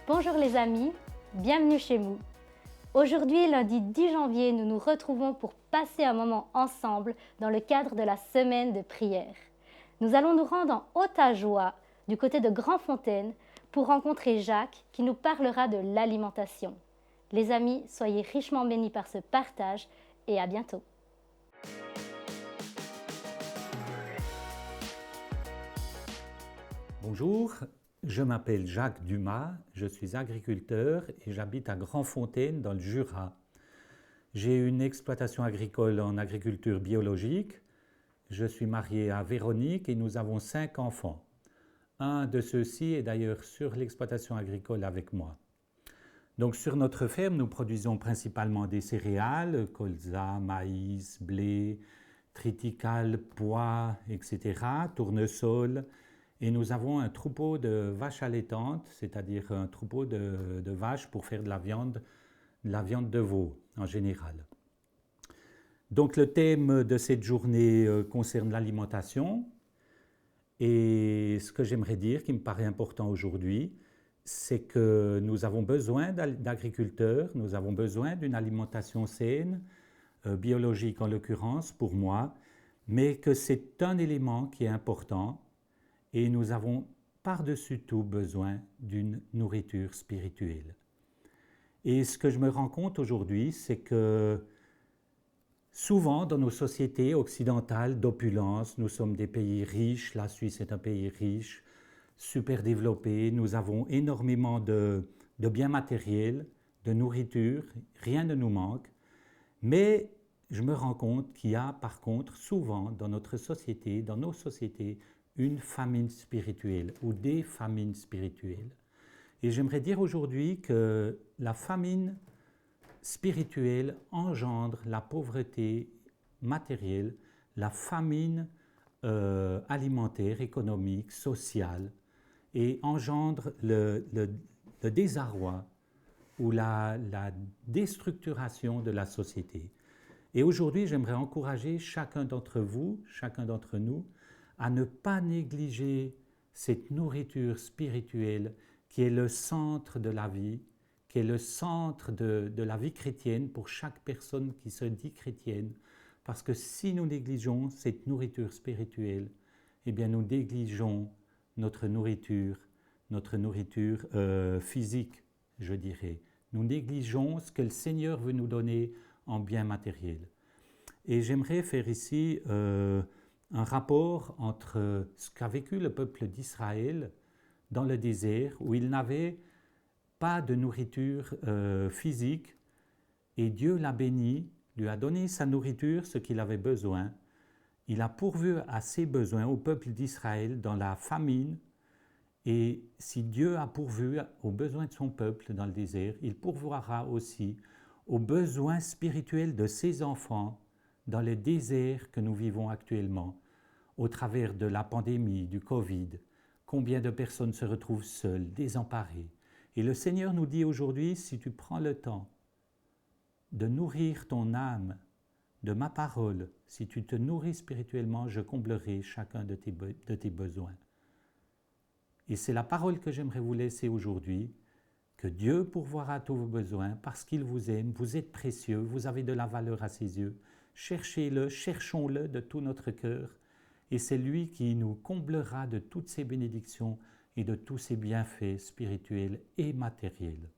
Bonjour les amis, bienvenue chez nous. Aujourd'hui, lundi 10 janvier, nous nous retrouvons pour passer un moment ensemble dans le cadre de la semaine de prière. Nous allons nous rendre en Haute-Ajoie, du côté de Grandfontaine, pour rencontrer Jacques qui nous parlera de l'alimentation. Les amis, soyez richement bénis par ce partage et à bientôt. Bonjour, je m'appelle Jacques Dumas, je suis agriculteur et j'habite à Grandfontaine dans le Jura. J'ai une exploitation agricole en agriculture biologique. Je suis marié à Véronique et nous avons 5 enfants. Un de ceux-ci est d'ailleurs sur l'exploitation agricole avec moi. Donc sur notre ferme, nous produisons principalement des céréales, colza, maïs, blé, triticale, pois, etc., tournesol. Et nous avons un troupeau de vaches allaitantes, c'est-à-dire un troupeau de vaches pour faire de la viande de veau en général. Donc le thème de cette journée concerne l'alimentation. Et ce que j'aimerais dire, qui me paraît important aujourd'hui, c'est que nous avons besoin d'agriculteurs, nous avons besoin d'une alimentation saine, biologique en l'occurrence pour moi, mais que c'est un élément qui est important et nous avons par-dessus tout besoin d'une nourriture spirituelle. Et ce que je me rends compte aujourd'hui, c'est que souvent dans nos sociétés occidentales d'opulence, nous sommes des pays riches, la Suisse est un pays riche, super développé, nous avons énormément de biens matériels, de nourriture, rien ne nous manque, mais je me rends compte qu'il y a par contre souvent dans notre société, dans nos sociétés, une famine spirituelle ou des famines spirituelles. Et j'aimerais dire aujourd'hui que la famine spirituelle engendre la pauvreté matérielle, la famine alimentaire, économique, sociale, et engendre le désarroi ou la déstructuration de la société. Et aujourd'hui, j'aimerais encourager chacun d'entre vous, chacun d'entre nous, à ne pas négliger cette nourriture spirituelle qui est le centre de la vie, qui est le centre de la vie chrétienne pour chaque personne qui se dit chrétienne. Parce que si nous négligeons cette nourriture spirituelle, eh bien nous négligeons notre nourriture physique, je dirais. Nous négligeons ce que le Seigneur veut nous donner en bien matériel. Et j'aimerais faire ici un rapport entre ce qu'a vécu le peuple d'Israël dans le désert, où il n'avait pas de nourriture physique, et Dieu l'a béni, lui a donné sa nourriture, ce qu'il avait besoin. Il a pourvu à ses besoins au peuple d'Israël dans la famine, et si Dieu a pourvu aux besoins de son peuple dans le désert, il pourvoira aussi aux besoins spirituels de ses enfants dans le désert que nous vivons actuellement, au travers de la pandémie, du Covid. Combien de personnes se retrouvent seules, désemparées. Et le Seigneur nous dit aujourd'hui, si tu prends le temps de nourrir ton âme de ma parole, si tu te nourris spirituellement, je comblerai chacun de tes besoins. Et c'est la parole que j'aimerais vous laisser aujourd'hui, que Dieu pourvoira tous vos besoins parce qu'il vous aime, vous êtes précieux, vous avez de la valeur à ses yeux. Cherchez-le, cherchons-le de tout notre cœur, et c'est lui qui nous comblera de toutes ses bénédictions et de tous ses bienfaits spirituels et matériels.